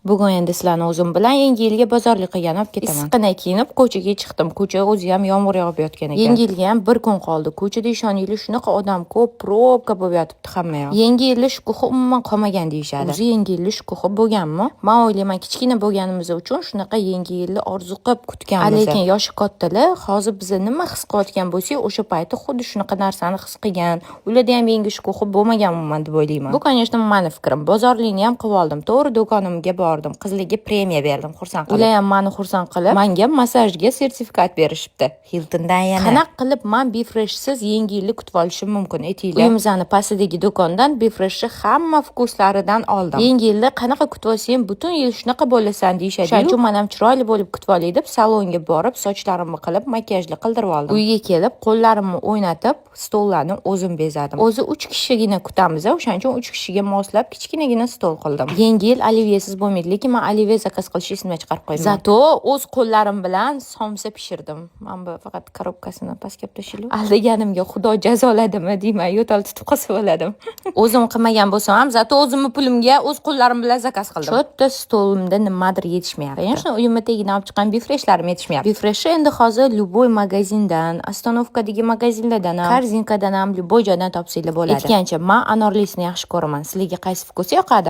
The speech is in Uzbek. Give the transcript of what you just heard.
Bugun endi sizlarni o'zim bilan Yangi yilga bozorlik qilgan olib ketaman. Issiqqina kiyinib ko'chaga chiqdim. Ko'cha o'zi ham yomg'ir yog'ib yotgan ekan. Yangi yilga ham bir kun qoldi. Ko'chada ishoninglar shunaqa odam ko'p, probka bo'lib yotibdi hamma yoq. Yangi yilda shukuhi umuman qolmagan deyishadi. O'zi Yangi yilda shukuhi bo'lganmi? Men o'ylayman kichkina bo'lganimiz uchun shunaqa Yangi yilni orzu qilib kutganmiz. Lekin yoshi kattalar hozir biz nima his qilayotgan bo'lsak, o'sha paytda xuddi shunaqa narsani his qilgan. Ularda ham yangi shukuhi bo'lmagan umuman deb o'ylayman. Bu, конечно, meni fikrim. Bozorlikni ham qilib oldim. To'g'ri do'konimga bordim. Qizlarga premiya berdim, xursand qilib. Ular ham meni xursand qilib, menga massajga sertifikat berishibdi. Hiltondan yana. Qanaqa qilib men Bifreshsiz Yangi yilni kutib olishim mumkin aytinglar. Uyimizni pastidagi do'kondan Bifreshni hamma vkuslaridan oldim. Yangi yilni qanaqa kutib olsang, butun yil shunaqa bo'lasan deyishadi. Shuning uchun men ham chiroyli bo'lib kutib olay deb salonga borib, sochlarimni qilib, makiyajli qildirib oldim. Uyga kelib, qo'llarimni o'ynatib, stollarni o'zim bezadim. O'zi 3 kishigina kutamiz, o'shaning uchun 3 kishiga moslab kichkinagina stol qildim. Yangi yil oliviyesiz bo'lmaydi, lekin men oliviya zakaz qilishni esimdan chiqarib qo'ydim. Zato o'z qo'llarim bilan somsa pishirdim. Men bu faqat korobkasini pastga tashilib, aldaganimga Xudo jazoladimi deyman, yo'tal tutib qolsa bo'ladim. O'zim qilmagan bo'lsam ham, zato o'zimni pulimga o'z qo'llarim bilan zakaz qildim. Cho'tta stolimda nimadir yetishmayapti. Конечно, uyimga tegidan olib chiqqan Bifreshlarim yetishmayapti. Bifresh endi hozir любой magazindan, ostanovkadagi magazinlardan ham, korzinkadan ham, любой joydan topsanglar bo'ladi. Aytgancha, men anorlisini yaxshi ko'raman. Sizlarga qaysi vkusi yoqadi?